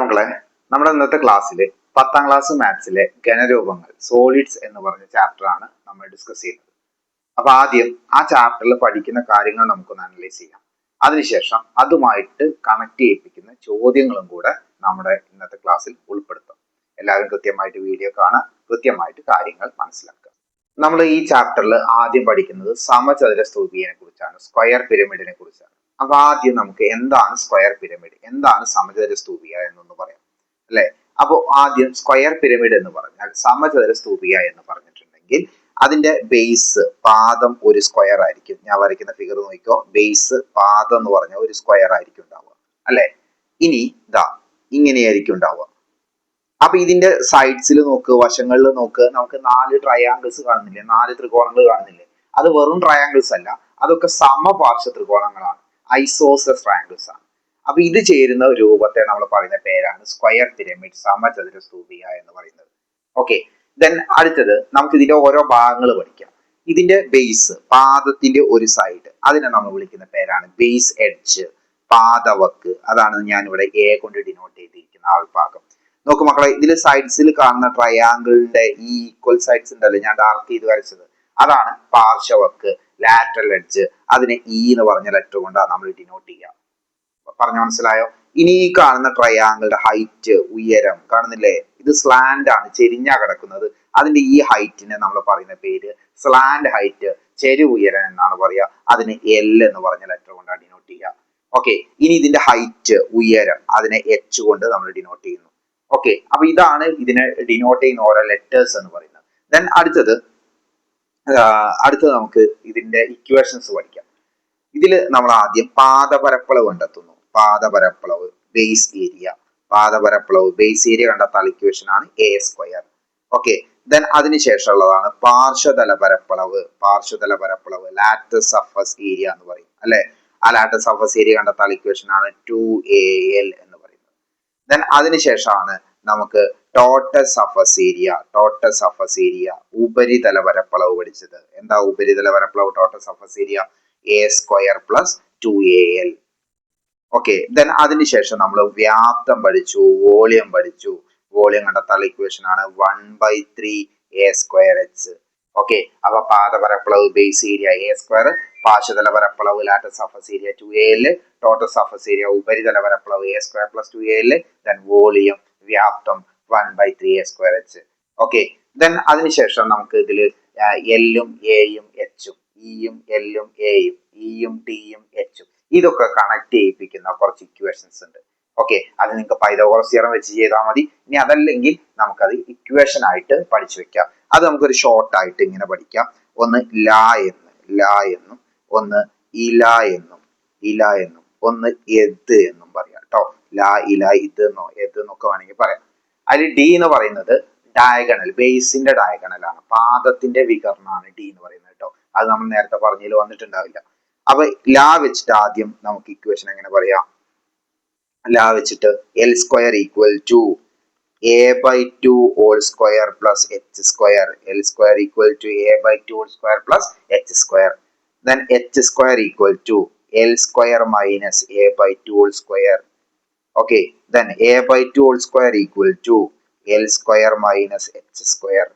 മക്കളെ, നമ്മുടെ ഇന്നത്തെ ക്ലാസ്സിൽ 10ാം ക്ലാസ് മാത്സിലെ ഘനരൂപങ്ങൾ സോളിഡ്സ് എന്ന് പറഞ്ഞ ചാപ്റ്റർ ആണ് നമ്മൾ ഡിസ്കസ് ചെയ്യുന്നത്. അപ്പൊ ആദ്യം ആ ചാപ്റ്ററിൽ പഠിക്കുന്ന കാര്യങ്ങൾ നമുക്കൊന്ന് അനലൈസ് ചെയ്യാം. അതിനുശേഷം അതുമായിട്ട് കണക്ട് ചെയ്യിപ്പിക്കുന്ന ചോദ്യങ്ങളും കൂടെ നമ്മുടെ ഇന്നത്തെ ക്ലാസ്സിൽ ഉൾപ്പെടുത്തും. എല്ലാവരും കൃത്യമായിട്ട് വീഡിയോ കാണുക, കൃത്യമായിട്ട് കാര്യങ്ങൾ മനസ്സിലാക്കുക. നമ്മൾ ഈ ചാപ്റ്ററിൽ ആദ്യം പഠിക്കുന്നത് സമചതുര സ്തൂപിയെ കുറിച്ചാണ്, സ്ക്വയർ പിരമിഡിനെ കുറിച്ചാണ്. അപ്പൊ ആദ്യം നമുക്ക് എന്താണ് സ്ക്വയർ പിരമിഡ്, എന്താണ് സമചതുര സ്തൂപിക എന്നൊന്ന് പറയാം അല്ലെ. അപ്പൊ ആദ്യം സ്ക്വയർ പിരമിഡ് എന്ന് പറഞ്ഞാൽ, സമചതുര സ്തൂപിക എന്ന് പറഞ്ഞിട്ടുണ്ടെങ്കിൽ അതിന്റെ ബേസ് പാദം ഒരു സ്ക്വയർ ആയിരിക്കും. ഞാൻ വരയ്ക്കുന്ന ഫിഗർ നോക്കിക്കോ, ബേസ് പാദം എന്ന് പറഞ്ഞാൽ ഒരു സ്ക്വയർ ആയിരിക്കും ഉണ്ടാവുക അല്ലെ. ഇനി ഇതാ ഇങ്ങനെയായിരിക്കും ഉണ്ടാവുക. അപ്പൊ ഇതിന്റെ സൈഡ്സിൽ നോക്ക്, വശങ്ങളിൽ നോക്ക്, നമുക്ക് 4 ട്രയാങ്കിൾസ് കാണുന്നില്ലേ, 4 ത്രികോണങ്ങൾ കാണുന്നില്ലേ. അത് വെറും ട്രയാങ്കിൾസ് അല്ല, അതൊക്കെ സമപാർശ്വ ത്രികോണങ്ങളാണ്, ഐസോസെലസ് ട്രയാങ്കിൾസ് ആണ്. അപ്പൊ ഇത് ചേരുന്ന രൂപത്തെ നമ്മൾ പറയുന്ന പേരാണ് സ്ക്വയർ പിരമിഡ്, സമചതുര സ്തൂപിക എന്ന് പറയുന്നത്. ഓക്കെ, ദെൻ അടുത്തത് നമുക്ക് ഇതിന്റെ ഓരോ ഭാഗങ്ങൾ പഠിക്കാം. ഇതിന്റെ ബേസ് പാദത്തിന്റെ ഒരു സൈഡ്, അതിനെ നമ്മൾ വിളിക്കുന്ന പേരാണ് ബേസ് എഡ്ജ്, പാദവക്ക്. അതാണ് ഞാൻ ഇവിടെ എ കൊണ്ട് ഡിനോട്ട് ചെയ്തിരിക്കുന്ന ആ ഭാഗം. നോക്കൂ മക്കളെ, ഇതിൽ സൈഡ്സിൽ കാണുന്ന ട്രയാങ്കിളിന്റെ ഈ ഈക്വൽ സൈഡ്സ് ഉണ്ടല്ലോ, ഞാൻ ഡാർക്ക് ചെയ്ത് വരച്ചത്, അതാണ് പാർശ്വവക്ക്, ലാറ്ററൽ എഡ്ജ്. അതിനെ ഇ എന്ന് പറഞ്ഞ ലെറ്റർ കൊണ്ടാണ് നമ്മൾ ഡിനോട്ട് ചെയ്യുക. പറഞ്ഞു മനസ്സിലായോ? ഇനി ഈ കാണുന്ന ട്രയാങ്കിളുടെ ഹൈറ്റ്, ഉയരം കാണുന്നില്ലേ, ഇത് സ്ലാൻഡ് ആണ്, ചെരിഞ്ഞാ കിടക്കുന്നത്. അതിന്റെ ഈ ഹൈറ്റിനെ നമ്മൾ പറയുന്ന പേര് സ്ലാൻഡ് ഹൈറ്റ്, ചെരിവ് ഉയരം എന്നാണ് പറയുക. അതിന് എൽ എന്ന് പറഞ്ഞ ലെറ്റർ കൊണ്ടാണ് ഡിനോട്ട് ചെയ്യുക. ഓക്കെ, ഇനി ഇതിന്റെ ഹൈറ്റ്, ഉയരം, അതിനെ എച്ച് കൊണ്ട് നമ്മൾ ഡിനോട്ട് ചെയ്യുന്നു. ഓക്കെ, അപ്പൊ ഇതാണ് ഇതിനെ ഡിനോട്ട് ചെയ്യുന്ന ഓരോ ലെറ്റേഴ്സ് എന്ന് പറയുന്നത്. ദെൻ അടുത്തത് നമുക്ക് ഇതിന്റെ ഇക്വേഷൻസ് പഠിക്കാം. ഇതിൽ നമ്മൾ ആദ്യം പാദപരപ്പളവ് കണ്ടെത്തുന്നു. പാദപരപ്പളവ് ബേസ് ഏരിയ, പാദപരപ്പളവ് ബേസ് ഏരിയ കണ്ടെത്താൻ ഇക്വേഷൻ ആണ് എ സ്ക്വയർ. ഓക്കെ, ദെൻ അതിനുശേഷമുള്ളതാണ് പാർശ്വതല പരപ്പളവ്. പാർശ്വതല പരപ്പളവ് ലാറ്റസ് സർഫസ് ഏരിയ എന്ന് പറയും അല്ലെ. ആ ലാറ്റസ് സർഫസ് ഏരിയ കണ്ടെത്താൻ ഇക്വേഷൻ ആണ് 2AL എന്ന് പറയുന്നത്. ദെൻ അതിനുശേഷമാണ് നമുക്ക് total surface area, total surface area, ഉപരിതല പരപ്പളവ് പഠിച്ചത്. എന്താ ഉപരിതല പരപ്പളവ്, total surface area A square plus 2AL. Okay, then അതിനുശേഷം നമ്മൾ വ്യാപ്തം പഠിച്ചു, വോളിയം പഠിച്ചു. വോളിയം കണ്ടെത്താൻ ഇക്വേഷൻ ആണ് 1/3A സ്ക്വയർ എച്ച്. ഓക്കെ, അപ്പൊ പാദപരപ്പളവ് ബേസ് ഏരിയ എ സ്ക്വയർ, പാർശ്വതല പരപ്പളവ് latus surface area 2AL, total surface area ഉപരിതല പരപ്പളവ് A square plus 2AL, then volume വ്യാപ്തം 1/3A square H. Okay, then അതിനുശേഷം നമുക്ക് ഇതിൽ എല്ലും എയും എച്ചും, ഇയും എല്ലും എയും, ഇയും ടിയും എച്ചും, ഇതൊക്കെ കണക്ട് ചെയ്യിപ്പിക്കുന്ന കുറച്ച് ഇക്വേഷൻസ് ഉണ്ട്. ഓക്കെ, അത് നിങ്ങൾക്ക് പൈതഗോറസ് തിയറം വെച്ച് ചെയ്താൽ മതി. ഇനി അതല്ലെങ്കിൽ നമുക്കത് ഇക്വേഷൻ ആയിട്ട് പഠിച്ചു വെക്കാം. അത് നമുക്കൊരു ഷോർട്ട് ആയിട്ട് ഇങ്ങനെ പഠിക്കാം. ഒന്ന് ലാ എന്നും, ഒന്ന് ഇല എന്നും, ഒന്ന് എത് എന്നും പറയാം കേട്ടോ. ലാ, ഇല, ഇത് എന്നോ എത് എന്നൊക്കെ വേണമെങ്കിൽ പറയാം. അതിൽ ഡി എന്ന് പറയുന്നത് ഡയഗണൽ, ബേസിന്റെ ഡയഗണൽ ആണ്, പാദത്തിന്റെ വികരണമാണ് ഡി എന്ന് പറയുന്നത് കേട്ടോ. അത് നമ്മൾ നേരത്തെ പറഞ്ഞതിൽ വന്നിട്ടുണ്ടാവില്ല. അപ്പൊ ലാ വെച്ചിട്ട് ആദ്യം നമുക്ക് ഇക്വേഷൻ എങ്ങനെ പറയാം. ലാ വെച്ചിട്ട് L square equal to A/2 whole square plus H square. L square equal to A/2 whole square plus H square. Then H square equal to L square minus A/2 whole square. Okay, then A/2 whole square equal to L square minus H square.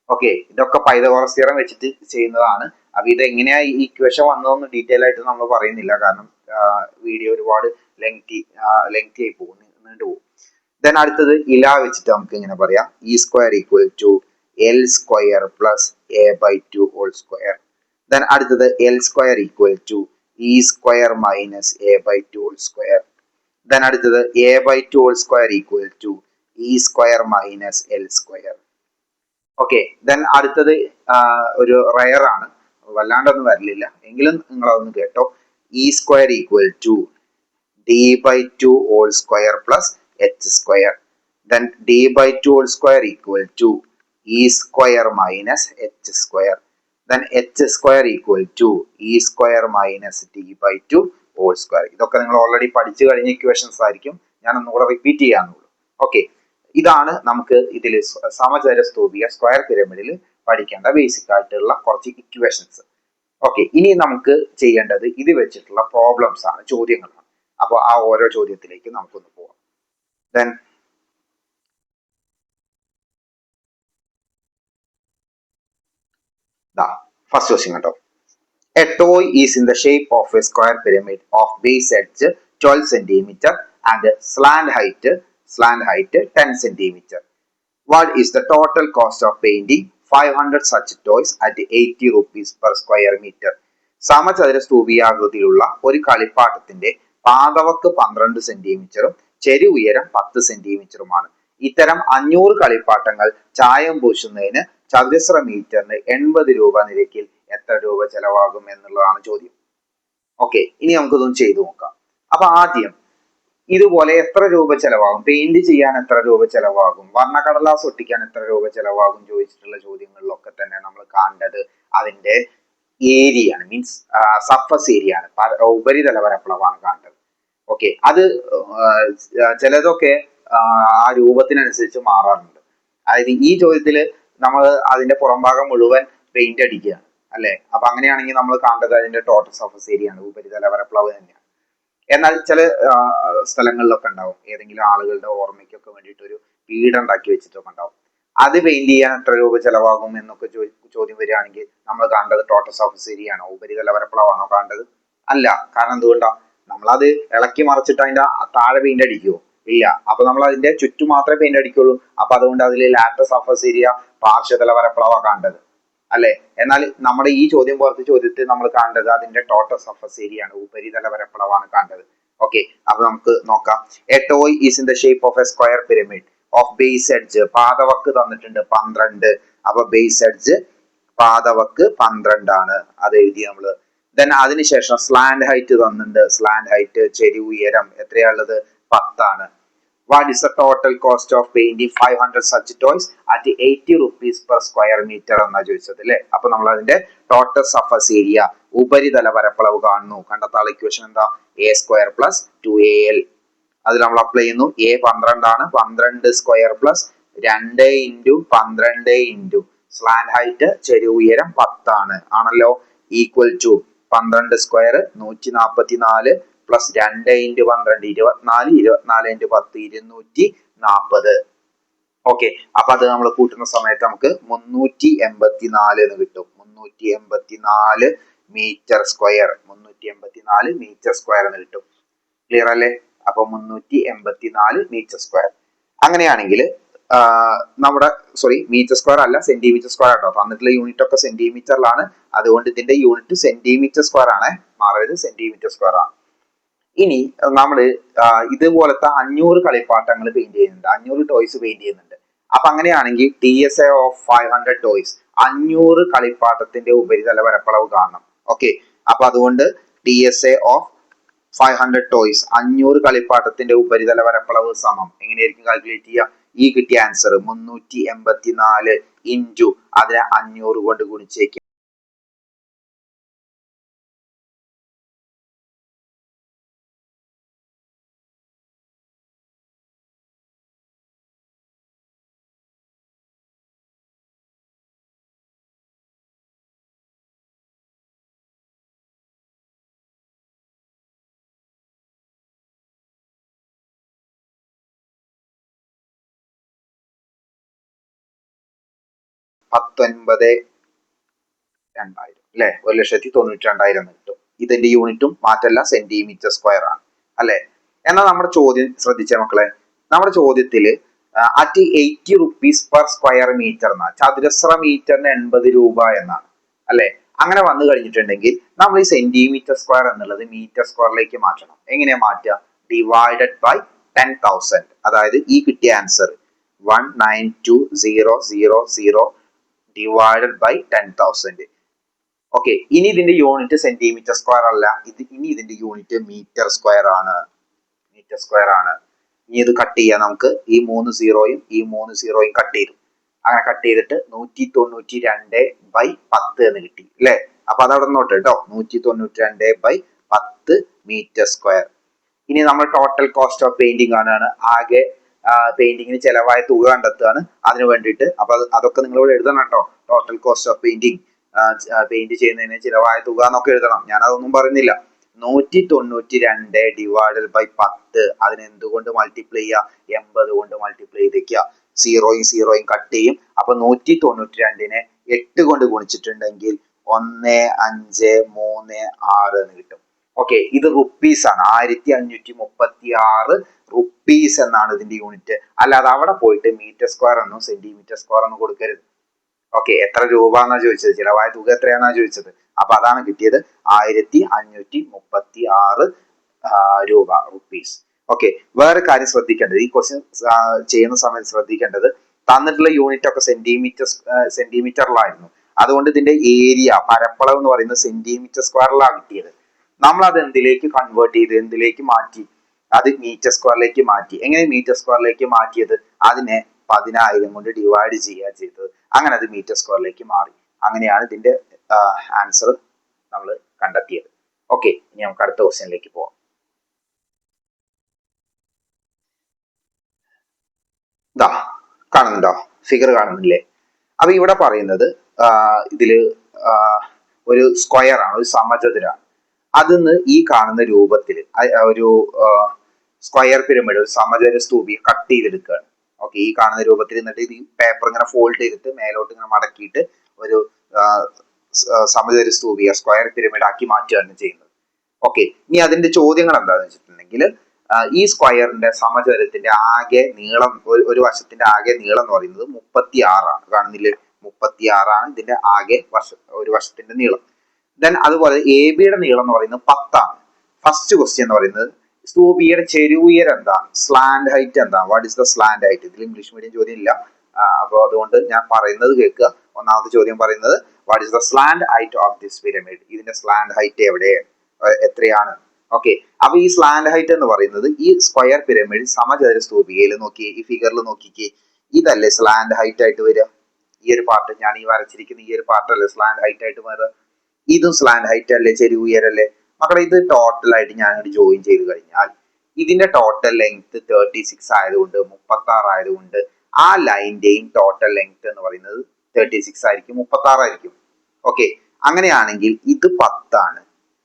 Okay, ഇതൊക്കെ Pythagoras theorem വെച്ചിട്ട് ചെയ്യുന്നതാണ്. അപ്പൊ ഇത് എങ്ങനെയാ ഈ equation വന്നതെന്ന് detail ആയിട്ട് നമ്മൾ പറയുന്നില്ല, കാരണം വീഡിയോ ഒരുപാട് ലെങ്തി ആയി പോകും, നീണ്ടുപോകും. ദെൻ അടുത്തത് ഇല വെച്ചിട്ട് നമുക്ക് ഇങ്ങനെ പറയാം. E square equal to L square plus A/2 whole square. Then അടുത്തത് L square equal to E square minus A/2 whole square. Then അടുത്തത് A/2 whole square equal to E square minus L square. Okay, then അടുത്തത് ഒരു rare ആണ്, വല്ലാണ്ടൊന്നും വരലില്ല, എങ്കിലും നിങ്ങൾ അതൊന്ന് കേട്ടോ. E square equal to D/2 whole square plus H square. Then D/2 whole square equal to E square minus H square. Then H square equal to E square minus D/2 whole square. ഇതൊക്കെ നിങ്ങൾ already പഠിച്ചു കഴിഞ്ഞ equations ആയിരിക്കും, ഞാൻ ഒന്നുകൂടെ repeat ചെയ്യാന്നുള്ളൂ. Okay, ഇതാണ് നമുക്ക് ഇതിൽ സമചതുര സ്തൂപിക സ്ക്വയർ പിരമിഡിൽ പഠിക്കേണ്ട ബേസിക് ആയിട്ടുള്ള കുറച്ച് ഇക്വേഷൻസ്. ഓക്കെ, ഇനി നമുക്ക് ചെയ്യേണ്ടത് ഇത് വെച്ചിട്ടുള്ള പ്രോബ്ലംസ് ആണ്, ചോദ്യങ്ങളാണ്. അപ്പോൾ ആ ഓരോ ചോദ്യത്തിലേക്ക് നമുക്കൊന്ന് പോവാം. Then the first question കേട്ടോ. A toy is in the shape of a square pyramid of base edge 12 cm and slant height 10 cm. What is the total cost of painting 500 such toys at 80 rupees per square meter? സമചതുര സ്തൂപിയാകൃതിയിലുള്ള ഒരു കളിപ്പാട്ടത്തിന്റെ പാദവക്ക് 12 സെന്റിമീറ്ററും ചെരി ഉയരം 10 സെന്റിമീറ്ററുമാണ്. ഇത്തരം 500 കളിപ്പാട്ടങ്ങൾ ചായം പൂശുന്നതിന് ചതുരശ്ര മീറ്ററിന് 80 രൂപ നിരക്കിൽ എത്ര രൂപ ചെലവാകും എന്നുള്ളതാണ് ചോദ്യം. ഓക്കെ, ഇനി നമുക്കിതൊന്ന് ചെയ്തു നോക്കാം. അപ്പൊ ആദ്യം ഇതുപോലെ എത്ര രൂപ ചെലവാകും, പെയിന്റ് ചെയ്യാൻ എത്ര രൂപ ചെലവാകും, വർണ്ണക്കടലാസ് ഒട്ടിക്കാൻ എത്ര രൂപ ചെലവാകും ചോദിച്ചിട്ടുള്ള ചോദ്യങ്ങളിലൊക്കെ തന്നെ നമ്മൾ കാണേണ്ടത് അതിന്റെ ഏരിയ ആണ്, മീൻസ് സർഫസ് ഏരിയ ആണ്, ഉപരിതല പരപ്പളവാണ് കാണേണ്ടത്. ഓക്കെ, അത് ചിലതൊക്കെ ആ രൂപത്തിനനുസരിച്ച് മാറാറുണ്ട്. അതായത് ഈ ചോദ്യത്തില് നമ്മൾ അതിന്റെ പുറംഭാഗം മുഴുവൻ പെയിന്റ് അടിക്കുകയാണ് അല്ലെ. അപ്പൊ അങ്ങനെയാണെങ്കിൽ നമ്മൾ കാണേണ്ടത് അതിന്റെ ടോട്ടൽ സർഫസ് ഏരിയ ആണ്, ഉപരിതല പരപ്പളവ് തന്നെയാണ്. എന്നാൽ ചില സ്ഥലങ്ങളിലൊക്കെ ഉണ്ടാവും, ഏതെങ്കിലും ആളുകളുടെ ഓർമ്മയ്ക്കൊക്കെ വേണ്ടിയിട്ട് ഒരു വീട് ഉണ്ടാക്കി വെച്ചിട്ടൊക്കെ ഉണ്ടാവും. അത് പെയിന്റ് ചെയ്യാൻ എത്ര രൂപ ചെലവാകും എന്നൊക്കെ ചോദ്യം വരികയാണെങ്കിൽ നമ്മൾ കാണേണ്ടത് ടോട്ടൽ സർഫസ് ഏരിയ ആണോ, ഉപരിതല പരപ്പളവാണോ കാണേണ്ടത്? അല്ല. കാരണം എന്തുകൊണ്ടാ? നമ്മളത് ഇളക്കി മറിച്ചിട്ട് അതിന്റെ താഴെ പെയിന്റ് അടിക്കുവോ? ഇല്ല. അപ്പൊ നമ്മൾ അതിന്റെ ചുറ്റും മാത്രമേ പെയിന്റ് അടിക്കുള്ളൂ. അപ്പൊ അതുകൊണ്ട് അതിൽ ലാറ്റർ സർഫസ് ഏരിയ പാർശ്വതല പരപ്പളവാ കാണേണ്ടത് അല്ലെ. എന്നാൽ നമ്മുടെ ഈ ചോദ്യം പോലത്തെ ചോദ്യത്തിൽ നമ്മൾ കാണേണ്ടത് അതിന്റെ ടോട്ടൽ സർഫസ് ഏരിയ ആണ്, ഉപരിതല പരപ്പളവാണ് കാണേണ്ടത്. ഓക്കെ, അപ്പൊ നമുക്ക് നോക്കാം. A toy is in the shape of a square pyramid of base edge, പാദവക്ക് തന്നിട്ടുണ്ട് 12. അപ്പൊ ബേസ് എഡ്ജ് പാദവക്ക് 12 ആണ്, അത് എഴുതി നമ്മള്. ദെൻ അതിനുശേഷം സ്ലാൻഡ് ഹൈറ്റ് തന്നിട്ടുണ്ട്, സ്ലാൻഡ് ഹൈറ്റ് ചെരി ഉയരം എത്രയാണുള്ളത്? 10 ആണ്. What is the total cost of painting 500 such toys at 80 rupees per square meter എന്നാ ചോദിച്ചത് അല്ലെ. അപ്പൊ നമ്മൾ അതിന്റെ ടോട്ടൽ സർഫസ് ഏരിയ, ഉപരിതല പരപ്പളവ് കാണുന്നു. കണ്ടെത്താനുള്ള ഇക്വേഷൻ എന്താ? a square plus 2al. അതിൽ നമ്മൾ അപ്ലൈ ചെയ്യുന്നു. a 12 ആണ്, 12 square plus 2 into 12 into slant height ചെരി ഉയരം 10 ആണ് ആണല്ലോ, equal to 12 square 144 plus 2 into 12 24, 24 into 10 240. Okay, അപ്പൊ അത് നമ്മൾ കൂട്ടുന്ന സമയത്ത് നമുക്ക് 384 എന്ന് കിട്ടും. 384 മീറ്റർ സ്ക്വയർ, 384 മീറ്റർ സ്ക്വയർ എന്ന് കിട്ടും. ക്ലിയർ അല്ലേ? അപ്പൊ 384 മീറ്റർ സ്ക്വയർ. അങ്ങനെയാണെങ്കിൽ നമ്മുടെ മീറ്റർ സ്ക്വയർ അല്ല, സെന്റിമീറ്റർ സ്ക്വയർ ആട്ടോ. തന്നിട്ടുള്ള യൂണിറ്റ് ഒക്കെ സെന്റിമീറ്ററിലാണ്, അതുകൊണ്ട് ഇതിന്റെ യൂണിറ്റ് സെന്റിമീറ്റർ സ്ക്വയർ ആണ്, മാറരുത്, സെന്റിമീറ്റർ സ്ക്വയർ ആണ്. ഇനി നമ്മൾ ഇതുപോലത്തെ 500 കളിപ്പാട്ടങ്ങൾ പെയിന്റ് ചെയ്യുന്നുണ്ട്, 500 ടോയ്സ് പെയിന്റ് ചെയ്യുന്നുണ്ട്. അപ്പൊ അങ്ങനെയാണെങ്കിൽ TSA ഓഫ് 500 ടോയ്സ്, 500 കളിപ്പാട്ടത്തിന്റെ ഉപരിതല പരപ്പളവ് കാണണം. ഓക്കെ, അപ്പൊ അതുകൊണ്ട് TSA ഓഫ് 500 ടോയ്സ്, 500 കളിപ്പാട്ടത്തിന്റെ ഉപരിതല പരപ്പളവ് സമം എങ്ങനെയായിരിക്കും കാൽക്കുലേറ്റ് ചെയ്യുക? ഈ കിട്ടിയ ആൻസർ 384 ഇൻറ്റു അതിനെ 500 കൊണ്ട് ഗുണിച്ചേക്കും. അല്ലെ, 1,92,000 കിട്ടും. ഇതിന്റെ യൂണിറ്റും മാറ്റല്ല, സെന്റിമീറ്റർ സ്ക്വയർ ആണ് അല്ലെ. എന്നാൽ നമ്മുടെ ചോദ്യം ശ്രദ്ധിച്ച മക്കളെ, നമ്മുടെ ചോദ്യത്തില് at 80 rupees per square metre എന്നാണ്, ചതുരശ്ര മീറ്ററിന് 80 രൂപ എന്നാണ് അല്ലെ. അങ്ങനെ വന്നു കഴിഞ്ഞിട്ടുണ്ടെങ്കിൽ നമ്മൾ ഈ സെന്റിമീറ്റർ സ്ക്വയർ എന്നുള്ളത് മീറ്റർ സ്ക്വയറിലേക്ക് മാറ്റണം. എങ്ങനെയാ മാറ്റുക? Divided by 10,000. അതായത് ഈ കിട്ടിയ ആൻസർ 192,000 ഡിവൈഡഡ് ബൈ 10,000. ഓക്കെ, ഇനി ഇതിന്റെ യൂണിറ്റ് സെന്റിമീറ്റർ സ്ക്വയർ അല്ല, ഇനി ഇതിന്റെ യൂണിറ്റ് മീറ്റർ സ്ക്വയർ ആണ്, മീറ്റർ സ്ക്വയർ ആണ്. ഇനി ഇത് കട്ട് ചെയ്യാം നമുക്ക്. ഈ 3 സീറോയും ഈ 3 സീറോയും കട്ട് ചെയ്തു. അങ്ങനെ കട്ട് ചെയ്തിട്ട് 192/10 എന്ന് കിട്ടി അല്ലെ. അപ്പൊ അതവിടെ നോട്ട് കേട്ടോ, 192/10 മീറ്റർ സ്ക്വയർ. ഇനി നമ്മൾ ടോട്ടൽ കോസ്റ്റ് ഓഫ് പെയിന്റിംഗ് ആണ്, ആകെ പെയിന്റിങ്ങിന് ചെലവായ തുക കണ്ടെത്തുകയാണ് അതിന് വേണ്ടിയിട്ട്. അപ്പൊ അതൊക്കെ നിങ്ങളിവിടെ എഴുതണം കേട്ടോ. ടോട്ടൽ കോസ്റ്റ് ഓഫ് പെയിന്റ് ചെയ്യുന്നതിന് ചിലവായ തുക എന്നൊക്കെ എഴുതണം, ഞാൻ അതൊന്നും പറയുന്നില്ല. 192 ഡിവൈഡഡ് ബൈ 10 അതിനെ എന്തുകൊണ്ട് മൾട്ടിപ്ലൈ ചെയ്യുക? 80 കൊണ്ട് മൾട്ടിപ്ലൈ ചെയ്തേക്കുക. സീറോയും സീറോയും കട്ട് ചെയ്യും. അപ്പൊ 192നെ 8 കൊണ്ട് ഗുണിച്ചിട്ടുണ്ടെങ്കിൽ 1536 എന്ന് കിട്ടും. ഓക്കെ, ഇത് റുപ്പീസ് ആണ്. 1536 റുപ്പീസ് എന്നാണ് ഇതിന്റെ യൂണിറ്റ്. അല്ലാതെ അവിടെ പോയിട്ട് മീറ്റർ സ്ക്വയർ എന്നും സെന്റിമീറ്റർ സ്ക്വയർ എന്നും കൊടുക്കരുത്. ഓക്കെ, എത്ര രൂപ എന്നാ ചോദിച്ചത്, ചിലവായ തുക എത്രയാണെന്നാ ചോദിച്ചത്. അപ്പൊ അതാണ് കിട്ടിയത് 1536 രൂപ, റുപ്പീസ്. ഓക്കെ, വേറെ കാര്യം ശ്രദ്ധിക്കേണ്ടത്, ഈ ക്വസ്റ്റ്യൻ ചെയ്യുന്ന സമയത്ത് ശ്രദ്ധിക്കേണ്ടത്, തന്നിട്ടുള്ള യൂണിറ്റ് ഒക്കെ സെന്റിമീറ്ററിലായിരുന്നു. അതുകൊണ്ട് ഇതിന്റെ ഏരിയ, പരപ്പളവ് എന്ന് പറയുന്നത് സെന്റിമീറ്റർ സ്ക്വയറിലാണ് കിട്ടിയത്. നമ്മൾ അത് എന്തിലേക്ക് കൺവേർട്ട് ചെയ്ത്, എന്തിലേക്ക് മാറ്റി? അത് മീറ്റർ സ്ക്വയറിലേക്ക് മാറ്റി. എങ്ങനെ മീറ്റർ സ്ക്വയറിലേക്ക് മാറ്റിയത്? അതിനെ 10,000 കൊണ്ട് ഡിവൈഡ് ചെയ്യുക ചെയ്തത്. അങ്ങനെ അത് മീറ്റർ സ്ക്വയറിലേക്ക് മാറി. അങ്ങനെയാണ് ഇതിന്റെ ആൻസർ നമ്മൾ കണ്ടെത്തിയത്. ഓക്കെ, ഇനി നമുക്ക് അടുത്ത ക്വസ്റ്റ്യനിലേക്ക് പോവാം. ഇതാ കാണുന്നുണ്ടോ? ഫിഗർ കാണുന്നില്ലേ? അപ്പൊ ഇവിടെ പറയുന്നത് ഇതില് ഒരു സ്ക്വയർ ആണ്, ഒരു സമചതുരാണ്. അതിന്ന് ഈ കാണുന്ന രൂപത്തിൽ ഒരു സ്ക്വയർ പിരമിഡ്, ഒരു സമചതുര സ്തൂപി കട്ട് ചെയ്തെടുക്കുകയാണ്. ഓക്കെ, ഈ കാണുന്ന രൂപത്തിൽ എന്നിട്ട് ഈ പേപ്പർ ഇങ്ങനെ ഫോൾഡ് ചെയ്തിട്ട് മേലോട്ട് ഇങ്ങനെ മടക്കിയിട്ട് ഒരു സമചതുര സ്തൂപി, സ്ക്വയർ പിരമിഡ് ആക്കി മാറ്റുകയാണ് ചെയ്യുന്നത്. ഓക്കെ, ഇനി അതിന്റെ ചോദ്യങ്ങൾ എന്താണെന്ന് വെച്ചിട്ടുണ്ടെങ്കിൽ, ഈ സ്ക്വയറിന്റെ സമചതുരത്തിന്റെ ആകെ നീളം, ഒരു വശത്തിന്റെ ആകെ നീളം എന്ന് പറയുന്നത് 36 ആണ്. കാണുന്നില്ലേ? 36 ആണ് ഇതിന്റെ ആകെ ഒരു വശത്തിന്റെ നീളം. ദെൻ അതുപോലെ എ ബിയുടെ നീളം എന്ന് പറയുന്നത് 10 ആണ്. ഫസ്റ്റ് ക്വസ്റ്റ്യൻ എന്ന് പറയുന്നത് സ്തൂപിയുടെ ചെരുവുയരം എന്താ, സ്ലാൻഡ് ഹൈറ്റ് എന്താ? What is the slant height? ഇതിൽ ഇംഗ്ലീഷ് മീഡിയം ചോദ്യം ഇല്ല, അപ്പോൾ അതുകൊണ്ട് ഞാൻ പറയുന്നത് കേൾക്കുക. ഒന്നാമത്തെ ചോദ്യം പറയുന്നത് what is the slant height of this pyramid? ഇതിന്റെ സ്ലാൻഡ് ഹൈറ്റ് എത്രയാണ്? ഓക്കെ, അപ്പൊ ഈ സ്ലാൻഡ് ഹൈറ്റ് എന്ന് പറയുന്നത് ഈ സ്ക്വയർ പിരമിഡ് സമചതുര സ്തൂപികയിൽ നോക്കിയേ, ഈ ഫിഗറിൽ നോക്കിക്കേ, ഇതല്ലേ സ്ലാൻഡ് ഹൈറ്റ് ആയിട്ട് വരിക? ഈ ഒരു പാർട്ട്, ഞാൻ ഈ വരച്ചിരിക്കുന്ന ഈ ഒരു പാർട്ട് അല്ലേ സ്ലാൻഡ് ഹൈറ്റ് ആയിട്ട് വരിക? ഇതും സ്ലാൻഡ് ഹൈറ്റ് അല്ലേ, ചെരുവുയരല്ലേ മക്കളെ? ഇത് ടോട്ടൽ ആയിട്ട് ഞാൻ ജോയിൻ ചെയ്ത് കഴിഞ്ഞാൽ ഇതിന്റെ ടോട്ടൽ ലെങ്ത് 36 ആയതുകൊണ്ട്, 36 ആയതുകൊണ്ട് ആ ലൈന്റെയും ടോട്ടൽ ലെങ്ത് എന്ന് പറയുന്നത് 36 ആയിരിക്കും, 36 ആയിരിക്കും. ഓക്കെ, അങ്ങനെയാണെങ്കിൽ ഇത് 10 ആണ്.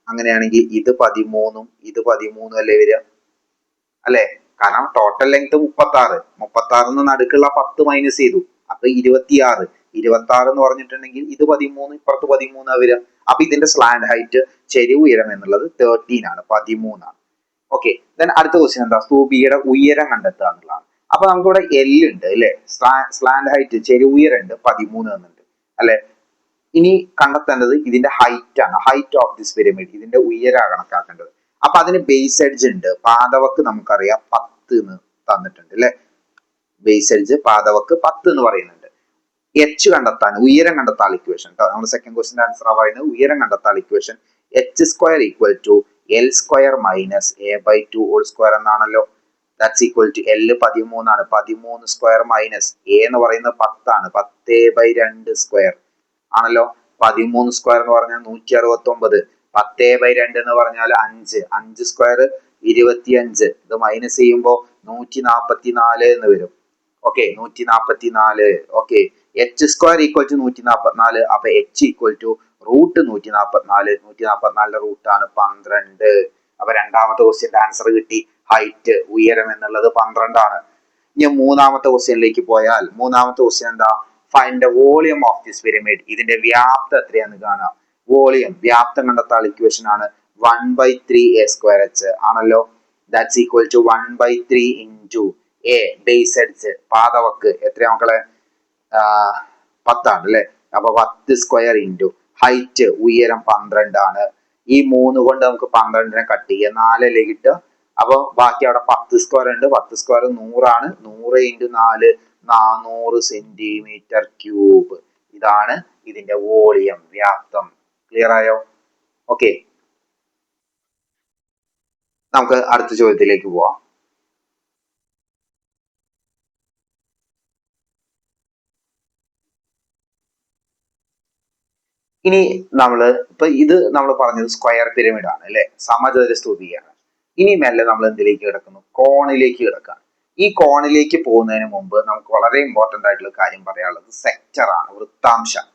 അങ്ങനെയാണെങ്കിൽ ഇത് 13ഉം ഇത് 13ഉം അല്ലേ വരിക? അല്ലെ? കാരണം ടോട്ടൽ ലെങ്ത് 36 നടുക്കുള്ള 10 മൈനസ് ചെയ്തു, അപ്പൊ 26 എന്ന് പറഞ്ഞിട്ടുണ്ടെങ്കിൽ ഇത് 13, ഇപ്പുറത്ത് 13 വരിക. അപ്പൊ ഇതിന്റെ സ്ലാൻഡ് ഹൈറ്റ്, ചെരിവ് ഉയരം എന്നുള്ളത് 13 ആണ്, 13 ആണ്. ഓക്കെ, ദെൻ അടുത്ത ക്വസ്റ്റ്യൻ എന്താ? സ്തൂപിയുടെ ഉയരം കണ്ടെത്തുക എന്നുള്ളതാണ്. അപ്പൊ നമുക്കിവിടെ L ഉണ്ട് അല്ലെ, സ്ലാൻഡ് ഹൈറ്റ്, ചെരിവ് ഉയരം ഉണ്ട് 13 എന്നുണ്ട് അല്ലെ. ഇനി കണ്ടെത്തേണ്ടത് ഇതിന്റെ ഹൈറ്റ് ആണ്, ഹൈറ്റ് ഓഫ് ദിസ് പിരമിഡ്, ഇതിന്റെ ഉയരം കണക്കാക്കേണ്ടത്. അപ്പൊ അതിന് ബേസ് എഡ്ജ് ഉണ്ട്, പാദവക്ക് നമുക്കറിയാം 10 എന്ന് തന്നിട്ടുണ്ട് അല്ലെ. ബേസ് എഡ്ജ് പാദവക്ക് 10 എന്ന് പറയുന്നുണ്ട്. എച്ച് കണ്ടെത്താൻ, ഉയരം കണ്ടെത്താൻ ഇക്വേഷൻ, നമ്മുടെ സെക്കൻഡ് ക്വസ്റ്റ്യൻ ആൻസർ പറയുന്നത് ഉയരം കണ്ടെത്താൻ equation h² equal to L square minus a/2 whole square എന്നാണല്ലോ. ദാറ്റ്സ് ഈക്വൽ ടു L 13 ആണ്, 13 സ്ക്വയർ മൈനസ് a എന്ന് പറയുന്നത് 10 ആണ്, 10/2 സ്ക്വയർ ആണല്ലോ. 13 സ്ക്വയർ എന്ന് പറഞ്ഞാൽ 169, 10/2 എന്ന് പറഞ്ഞാൽ 5, 5 സ്ക്വയർ 25, ഇത് മൈനസ് ചെയ്യുമ്പോൾ 144 എന്ന് വരും. Okay, 144. Okay, h² equal to 144, അപ്പൊ h equal to root 144, 144 root ആണ് 12. അപ്പൊ രണ്ടാമത്തെ ക്വസ്റ്റ്യന്റെ ആൻസർ കിട്ടി. ഹൈറ്റ്, ഉയരം എന്നുള്ളത് 12 ആണ്. ഇനി മൂന്നാമത്തെ ക്വസ്റ്റ്യനിലേക്ക് പോയാൽ, മൂന്നാമത്തെ ക്വസ്റ്റ്യൻ എന്താ? Find the volume of this pyramid, ഇതിന്റെ വ്യാപ്തം എത്രയാന്ന് കാണാം. വോളിയം, വ്യാപ്തം കണ്ടെത്താൻ ഇക്വേഷൻ ആണ് 1/3a²h ആണല്ലോ. That's equal to 1/3 into a base edge, പാദവക്ക് എത്രയാ മക്കളെ? 10 ആണ് അല്ലെ. അപ്പൊ 10 സ്ക്വയർ ഇൻറ്റു ഹൈറ്റ്, ഉയരം 12 ആണ്. ഈ 3 കൊണ്ട് നമുക്ക് 12നെ കട്ട് ചെയ്യാം, 4 അല്ലേ കിട്ടുക. അപ്പൊ ബാക്കി അവിടെ 10 സ്ക്വയർ ഉണ്ട്, 10 സ്ക്വയർ 100 ആണ്, 100 ഇൻറ്റു 4 400 സെന്റിമീറ്റർ ക്യൂബ്. ഇതാണ് ഇതിന്റെ വോളിയം, വ്യാപ്തം. ക്ലിയർ ആയോ? ഓക്കെ, നമുക്ക് അടുത്ത ചോദ്യത്തിലേക്ക് പോവാം. ഇനി ഇത് നമ്മൾ പറഞ്ഞത് സ്ക്വയർ പിരമിഡ് ആണ് അല്ലെ, സമചതുര സ്തൂപികയാണ്. ഇനി മെല്ലെ നമ്മൾ എന്തിലേക്ക് കിടക്കുന്നു? കോണിലേക്ക് കിടക്കുകയാണ്. ഈ കോണിലേക്ക് പോകുന്നതിന് മുമ്പ് നമുക്ക് വളരെ ഇമ്പോർട്ടന്റ് ആയിട്ടുള്ള കാര്യം പറയാനുള്ളത് സെക്ടർ ആണ്, വൃത്താംശം.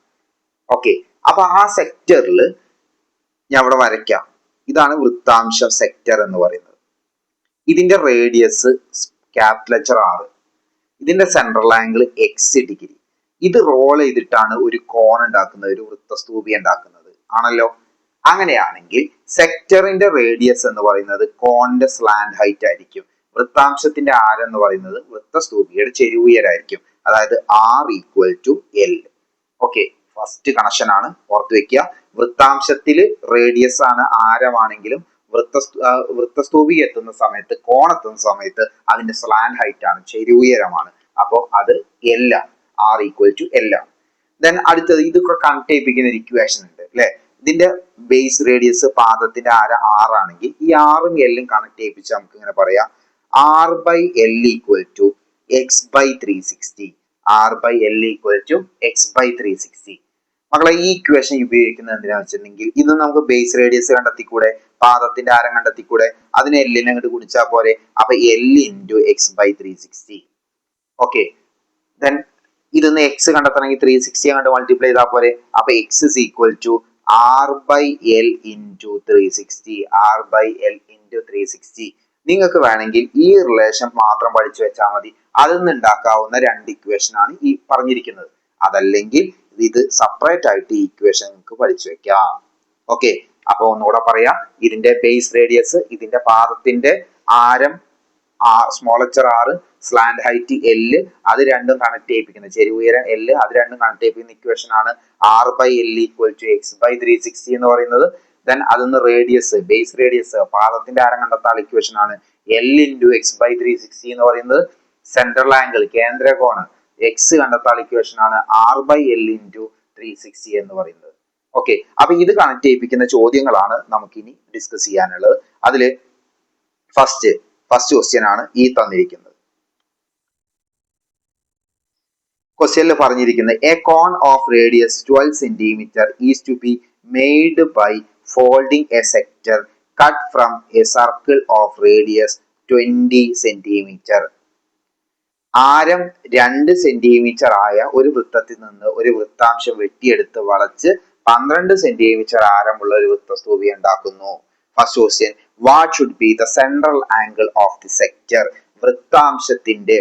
ഓക്കെ, അപ്പൊ ആ സെക്ടറിൽ ഞാൻ ഇവിടെ വരയ്ക്കാം. ഇതാണ് വൃത്താംശം സെക്ടർ എന്ന് പറയുന്നത്. ഇതിന്റെ റേഡിയസ് ക്യാപിറ്റൽ R, ഇതിന്റെ സെൻട്രൽ ആംഗിൾ x°. ഇത് റോൾ ചെയ്തിട്ടാണ് ഒരു കോൺ ഉണ്ടാക്കുന്നത്, ഒരു വൃത്തസ്തൂപി ഉണ്ടാക്കുന്നത് ആണല്ലോ. അങ്ങനെയാണെങ്കിൽ സെക്ടറിന്റെ റേഡിയസ് എന്ന് പറയുന്നത് കോണിന്റെ സ്ലാന്റ് ഹൈറ്റ് ആയിരിക്കും. വൃത്താംശത്തിന്റെ ആരം എന്ന് പറയുന്നത് വൃത്തസ്തൂപിയുടെ ചെരിവുയരായിരിക്കും. അതായത് R=L. ഓക്കെ, ഫസ്റ്റ് കണക്ഷൻ ആണ്, ഓർത്ത് വെക്കുക. വൃത്താംശത്തില് റേഡിയസ് ആണ് ആരമാണെങ്കിലും വൃത്തസ്തൂപി എത്തുന്ന സമയത്ത്, കോണെത്തുന്ന സമയത്ത് അതിന്റെ സ്ലാന്റ് ഹൈറ്റ് ആണ്, ചെരിവുയരമാണ്. അപ്പോ അത് L ആണ്, R=L ആണ്. ദെൻ അടുത്തത് ഇതൊക്കെ കണക്ട് ചെയ്യിപ്പിക്കുന്ന ഒരു ഇക്വേഷൻ ഉണ്ട് അല്ലെ. ഇതിന്റെ ബേസ് റേഡിയസ് പാദത്തിന്റെ ആരം R ആണെങ്കിൽ ഈ R ഉം L ഉം കണക്ട് ചെയ്യിപ്പിച്ച് നമുക്ക് ഇങ്ങനെ പറയാം, R/L=x/360. R/L=x/360. മക്കളെ, ഈ ഇക്വേഷൻ ഉപയോഗിക്കുന്നത് എന്തിനാന്ന് വെച്ചിട്ടുണ്ടെങ്കിൽ ഇത് നമുക്ക് ബേസ് റേഡിയസ് കണ്ടെത്തിക്കൂടെ, പാദത്തിന്റെ ആരം കണ്ടെത്തിക്കൂടെ, അതിന് L നെ അങ്ങോട്ട് ഗുണിച്ചാൽ പോരെ. അപ്പൊ L×x/360. ഓക്കെ, ദെൻ ഇതൊന്ന് x കണ്ടെത്തണമെങ്കിൽ 360 അങ്ങോട്ട് മൾട്ടിപ്ലൈ ചെയ്താൽ പോരെ. അപ്പൊ x=R/L×360. R/L×360. നിങ്ങൾക്ക് വേണമെങ്കിൽ ഈ റിലേഷൻ മാത്രം പഠിച്ചു വെച്ചാൽ മതി. അതിൽ നിന്ന് ഉണ്ടാക്കാവുന്ന രണ്ട് ഇക്വേഷൻ ആണ് ഈ പറഞ്ഞിരിക്കുന്നത്. അതല്ലെങ്കിൽ ഇത് സെപ്പറേറ്റ് ആയിട്ട് ഈ ഇക്വേഷൻ നിങ്ങൾക്ക് പഠിച്ചു വെക്കാം. ഓക്കെ, അപ്പൊ ഒന്നുകൂടെ പറയാം. ഇതിന്റെ ബേസ് റേഡിയസ്, ഇതിന്റെ പാദത്തിന്റെ ആരം r, സ്ലാന്റ് ഹൈറ്റ് L, അത് രണ്ടും കണക്ട് ചെയ്യിപ്പിക്കുന്ന ചെരിവുയരം L, അത് രണ്ടും കണക്ട് ചെയ്യിപ്പിക്കുന്ന ഇക്വേഷൻ ആണ് R/L=x/360 എന്ന് പറയുന്നത്. ദെൻ അതിന്ന് റേഡിയസ്, ബേസ് റേഡിയസ്, പാദത്തിന്റെ ആരം കണ്ടെത്താൻ ഇക്വേഷൻ ആണ് L×x/360 എന്ന് പറയുന്നത്. സെൻട്രൽ ആംഗിൾ, കേന്ദ്രകോണ് x കണ്ടെത്താൻ ഇക്വേഷൻ ആണ് R/L×360 എന്ന് പറയുന്നത്. ഓക്കെ, അപ്പൊ ഇത് കണക്ട് ചെയ്യിപ്പിക്കുന്ന ചോദ്യങ്ങളാണ് നമുക്കിനി ഡിസ്കസ് ചെയ്യാനുള്ളത്. അതില് ഫസ്റ്റ് ക്വസ്റ്റ്യൻ ആണ് ഈ തന്നിരിക്കുന്നത്. ക്വസ്റ്റ്യനിൽ പറഞ്ഞിരിക്കുന്നത് a cone of radius 12 cm is to be made by folding a sector cut from a circle of radius 20 cm. ആരം 2 സെന്റിമീറ്റർ ആയ ഒരു വൃത്തത്തിൽ നിന്ന് ഒരു വൃത്താംശം വെട്ടിയെടുത്ത് വളച്ച് 12 സെന്റിമീറ്റർ ആരമുള്ള ഒരു വൃത്തസ്തൂപി ഉണ്ടാക്കുന്നു. First question, what should be the central angle of the sector? വൃത്താംശത്തിന്റെ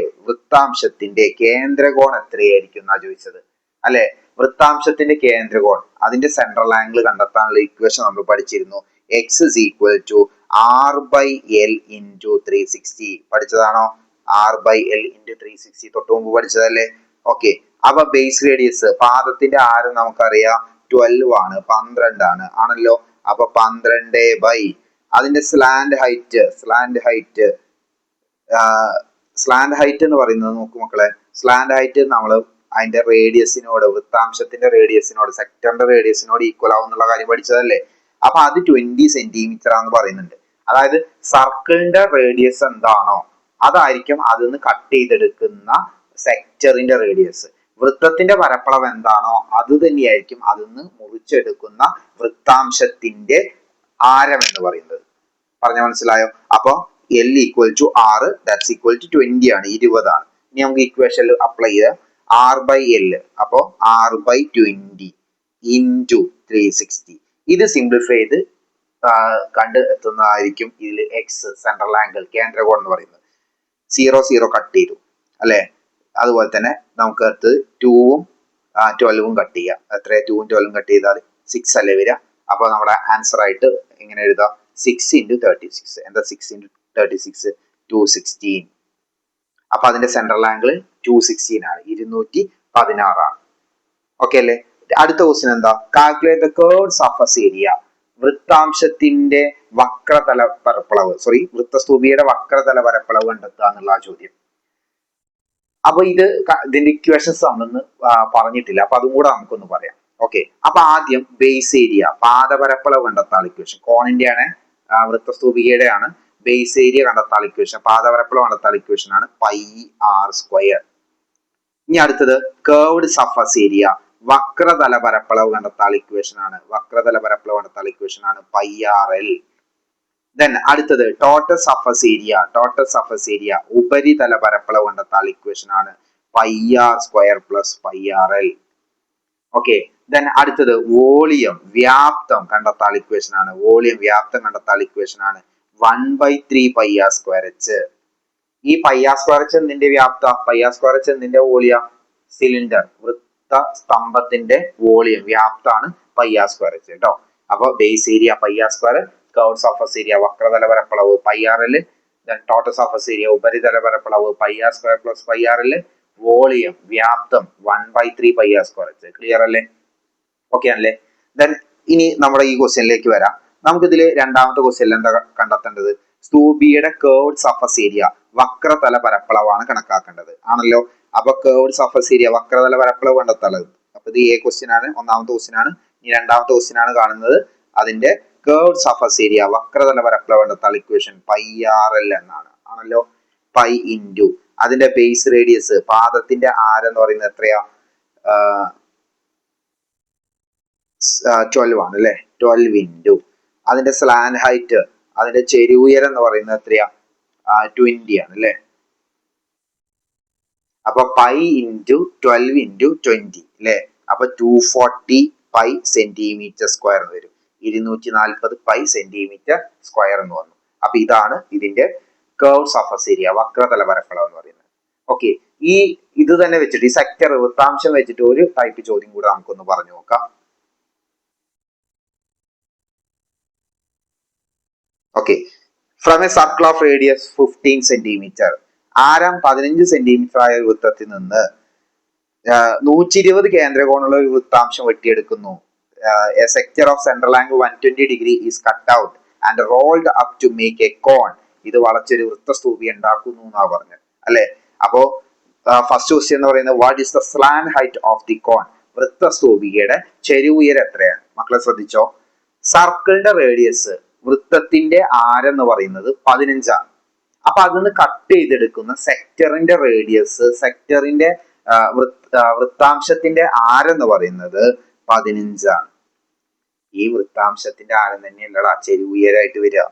കേന്ദ്രകോൺ എത്രയായിരിക്കും എന്നാ ചോദിച്ചത് അല്ലെ. വൃത്താംശത്തിന്റെ കേന്ദ്രകോൺ, അതിന്റെ സെൻട്രൽ ആംഗിൾ കണ്ടെത്താനുള്ള ഇക്വേഷൻ നമ്മൾ പഠിച്ചിരുന്നു. x=R/L×360. പഠിച്ചതാണോ? R/L×360 തൊട്ട് മുമ്പ് പഠിച്ചതല്ലേ. ഓക്കെ, അപ്പൊ ബേസ് റേഡിയസ്, പാദത്തിന്റെ ആരം നമുക്കറിയാം 12 ആണ്, 12 ആണ് ആണല്ലോ. അപ്പൊ 12 അതിന്റെ സ്ലാന്റ് ഹൈറ്റ് എന്ന് പറയുന്നത്, നോക്കൂ മക്കളെ, സ്ലാന്റ് ഹൈറ്റ് നമ്മൾ അതിന്റെ റേഡിയസിനോട്, വൃത്താംശത്തിന്റെ റേഡിയസിനോട്, സെക്ടറിന്റെ റേഡിയസിനോട് ഈക്വൽ ആവുന്നുള്ള കാര്യം പഠിച്ചതല്ലേ. അപ്പൊ അത് 20 സെന്റിമീറ്റർ ആണെന്ന് പറയുന്നുണ്ട്. അതായത് സർക്കിളിന്റെ റേഡിയസ് എന്താണോ അതായിരിക്കും അതിന്ന് കട്ട് ചെയ്തെടുക്കുന്ന സെക്ടറിന്റെ റേഡിയസ്. വൃത്തത്തിന്റെ പരപ്പളവ് എന്താണോ അത് തന്നെയായിരിക്കും അതിന്ന് മുറിച്ചെടുക്കുന്ന വൃത്താംശത്തിന്റെ ആരം എന്ന് പറയുന്നത്. പറഞ്ഞ മനസ്സിലായോ? അപ്പൊ L=R, that's equal to 20 ആണ്, 20 ആണ്. ഇനി നമുക്ക് ഇക്വേഷനിൽ അപ്ലൈ ചെയ്യാം. R/L, അപ്പൊ R/20 into 360. ഇത് സിംപ്ലിഫൈ ചെയ്ത് കണ്ടെത്തുന്നതായിരിക്കും ഇതിൽ എക്സ്, സെൻട്രൽ ആംഗിൾ, കേന്ദ്രകോൺ എന്ന് പറയുന്നത്. 0 കട്ട് ചെയ്തു അല്ലെ. അതുപോലെ തന്നെ നമുക്ക് അടുത്ത് 2ഉം 12ഉം കട്ട് ചെയ്യാം. എത്ര? 2ഉം 12ഉം കട്ട് ചെയ്താൽ 6 അല്ലേ വരിക. അപ്പൊ നമ്മുടെ ആൻസർ ആയിട്ട് എങ്ങനെ എഴുതാം? 6×36. എന്താ 6×36? 216. അപ്പൊ അതിന്റെ സെൻട്രൽ ആംഗിൾ 216 ആണ്, 216 ആണ്. ഓക്കെ അല്ലേ. അടുത്ത ക്വസ്റ്റ്യൻ എന്താ? Calculate the curved surface area. വൃത്താംശത്തിന്റെ വക്രതല പരപ്പളവ്, വൃത്തസ്തൂപിയുടെ വക്രതല പരപ്പളവ് കണ്ടെത്തുക എന്നുള്ള ചോദ്യം. അപ്പൊ ഇതിന്റെ ഇക്വേഷൻസ് നമ്മളൊന്ന് പറഞ്ഞിട്ടില്ല, അപ്പൊ അതും കൂടെ നമുക്കൊന്ന് പറയാം. ഓക്കെ, അപ്പൊ ആദ്യം ബേസ് ഏരിയ, പാദപരപ്പളവ് കണ്ടെത്താൻ ഇക്വേഷൻ. കോണിന്റെ ആണ്, വൃത്തസ്തൂപികയുടെ ആണ്. ബേസ് ഏരിയ കണ്ടെത്താൻ ഇക്വേഷൻ, പാദപരപ്പളവ് കണ്ടെത്താൻ ഇക്വേഷൻ ആണ് πr². ഇനി അടുത്തത് കർവ്ഡ് സർഫസ് ഏരിയ, വക്രതല പരപ്പളവ് കണ്ടെത്താൻ ഇക്വേഷൻ ആണ്. വക്രതല പരപ്പളവ് കണ്ടെത്താൻ ഇക്വേഷൻ ആണ് πrl. ദെൻ അടുത്തത് total surface area. Total surface area, ഉപരിതല പരപ്പളവ് കണ്ടെത്താൻ ഇക്വേഷൻ ആണ് πr² + πrl. ഓക്കെ, ദെൻ അടുത്തത് വോളിയം വ്യാപ്തം കണ്ടെത്താൻ ഇക്വേഷൻ ആണ്. വോളിയം വ്യാപ്തം കണ്ടെത്താൻ ഇക്വേഷൻ ആണ് 1/3 πr²h. ഈ πr²h എന്തിന്റെ വ്യാപ്ത, πr²h എന്തിന്റെ വോളിയ, സിലിണ്ടർ വൃത്ത സ്തംഭത്തിന്റെ വോളിയം വ്യാപ്താണ് πr²h കേട്ടോ. അപ്പൊ base area πr², curve surface area വക്രതല പരപ്പളവ് πrl, then total surface area ഉപരിതല പരപ്പളവ് πr² + πrl, വോളിയം വ്യാപ്തം 1/3 πr²h. ക്ലിയർ അല്ലേ? ഓക്കെ ആണല്ലേ? ദെൻ ഇനി നമ്മുടെ ഈ ക്വസ്റ്റ്യനിലേക്ക് വരാം. നമുക്ക് ഇതിൽ രണ്ടാമത്തെ ക്വസ്റ്റ്യനിൽ എന്താ കണ്ടെത്തേണ്ടത്? സ്തൂപിയുടെ കേർവ്ഡ് സർഫസ് ഏരിയ വക്രതല പരപ്പളവാണ് കണക്കാക്കേണ്ടത് ആണല്ലോ. അപ്പൊ കേർവ്ഡ് സർഫസ് ഏരിയ വക്രതല പരപ്പളവ് കണ്ടെത്താനുള്ളത്. അപ്പൊ ഇത് എ ക്വസ്റ്റ്യൻ ആണ്, ഒന്നാമത്തെ ക്വസ്റ്റ്യൻ ആണ്. ഇനി രണ്ടാമത്തെ ക്വസ്റ്റ്യൻ ആണ് കാണുന്നത്. അതിന്റെ കേർവ്ഡ് സർഫസ് ഏരിയ വക്രതല പരപ്പളവ് കണ്ടെത്താൻ ഇക്വേഷൻ πrl എന്നാണ് ആണല്ലോ. പൈ ഇൻറ്റു അതിന്റെ ബേസ് റേഡിയസ് പാദത്തിന്റെ ആരം എന്ന് പറയുന്നത് എത്രയാ, 12 ആണ് അല്ലെ. 12 ഇൻറ്റു അതിന്റെ സ്ലാൻ ഹൈറ്റ്, അതിന്റെ ചെരിവുയരം എന്ന് പറയുന്നത് എത്രയാ, 20 ആണ് അല്ലെ. അപ്പൊ പൈ ഇൻറ്റു 12 ഇൻറ്റു 20 അല്ലെ. അപ്പൊ 240 പൈ സെന്റിമീറ്റർ സ്ക്വയർ എന്ന് വരും. 240 പൈ സെന്റിമീറ്റർ സ്ക്വയർ എന്ന് വന്നു. അപ്പൊ ഇതാണ് ഇതിന്റെ കേർവ് സർഫസ് ഏരിയ വക്രതല പരപ്പളവ് എന്ന് പറയുന്നത്. ഓക്കെ, ഇത് തന്നെ വെച്ചിട്ട് ഈ സെക്ടർ വൃത്താംശം വെച്ചിട്ട് ഒരു ടൈപ്പ് ചോദ്യം കൂടെ നമുക്കൊന്ന് പറഞ്ഞു നോക്കാം. Okay, from a circle of radius 15 centimetre, ആരം 15 സെന്റിമീറ്റർ ആയ വൃത്തത്തിൽ നിന്ന് 120 കേന്ദ്രകോണുള്ള ഒരു വൃത്താംശം വെട്ടിയെടുക്കുന്നു. A sector of central angle 120 degree is cut out and rolled up to make a cone. ഇത് വളച്ചൊരു വൃത്തസ്തൂപി ഉണ്ടാക്കുന്നു എന്നാ പറഞ്ഞത് അല്ലെ. അപ്പോ ഫസ്റ്റ് ക്വസ്റ്റ്യൻ എന്ന് പറയുന്നത് what is the slant height of the cone, വൃത്തസ്തൂപികയുടെ ചെരിവുയരം എത്രയാണ്? മക്കളെ ശ്രദ്ധിച്ചോ, സർക്കിളിന്റെ റേഡിയസ് വൃത്തത്തിന്റെ ആരം എന്ന് പറയുന്നത് 15 ആണ്. അപ്പൊ അതിന് കട്ട് ചെയ്തെടുക്കുന്ന സെക്ടറിന്റെ റേഡിയസ്, സെക്ടറിന്റെ വൃത്താംശത്തിന്റെ ആരം എന്ന് പറയുന്നത് 15 ആണ്. ഈ വൃത്താംശത്തിന്റെ ആരം തന്നെയല്ലടാ ചെരിവുയരായിട്ട് വരിക.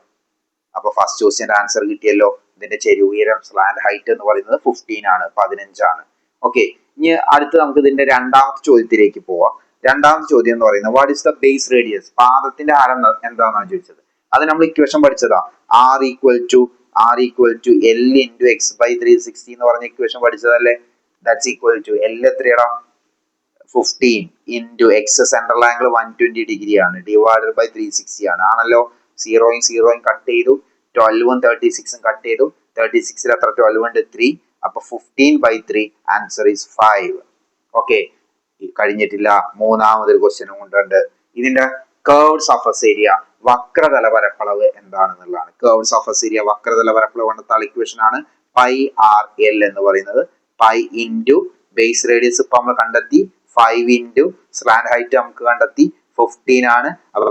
അപ്പൊ ഫസ്റ്റ് ക്വസ്റ്റ്യൻ ആൻസർ കിട്ടിയല്ലോ. ഇതിന്റെ ചെരിവുയരം സ്ലാൻഡ് ഹൈറ്റ് എന്ന് പറയുന്നത് 15 ആണ്, 15 ആണ്. ഓക്കെ, ഇനി അടുത്ത് നമുക്ക് ഇതിന്റെ രണ്ടാമത്തെ ചോദ്യത്തിലേക്ക് പോവാം. രണ്ടാമത്തെ ചോദ്യം എന്ന് പറയുന്നത് what is the base radius, പാദത്തിന്റെ ആരം എന്താണെന്നാണ് ചോദിച്ചത്. അത് നമ്മൾ ഇക്വേഷൻ പഠിച്ചതാ. R equal to L into x/360 എന്ന് പറഞ്ഞ ഇക്വേഷൻ പഠിച്ചതല്ലേ. ദാറ്റ്സ് ഈക്വൽ ടു L എത്രയാടാ, 15 into x central angle 120 degree ആണ്, ഡിവൈഡഡ് ബൈ 360 ആണ് ആണല്ലോ. 0 കട്ട് ചെയ്തു, 12 36 കട്ട് ചെയ്തു. 36 എത്ര, 12 ഉണ്ട് 3. അപ്പൊ 15/3 ആൻസർ ഈസ് 5. ഓക്കെ, കഴിഞ്ഞിട്ടില്ല. മൂന്നാമതൊരു ക്വസ്റ്റ്യനും കൊണ്ടുണ്ട്. ഇതിന്റെ കേർവ്ഡ് സർഫസ് ഏരിയ വക്രതല പരപ്പളവ് എന്താണെന്നുള്ളതാണ്. കേർവ്ഡ് സർഫസ് ഏരിയ വക്രതല പരപ്പളവ് കണ്ടെത്താൻ ഇക്വേഷൻ ആണ് πrl എന്ന് പറയുന്നത്. പൈ ഇൻറ്റു ബേസ് റേഡിയസ് ഇപ്പൊ നമ്മൾ കണ്ടെത്തി, 5 ഇൻറ്റു സ്ലാൻഡ് ഹൈറ്റ് നമുക്ക് കണ്ടെത്തി 15 ആണ്. അപ്പൊ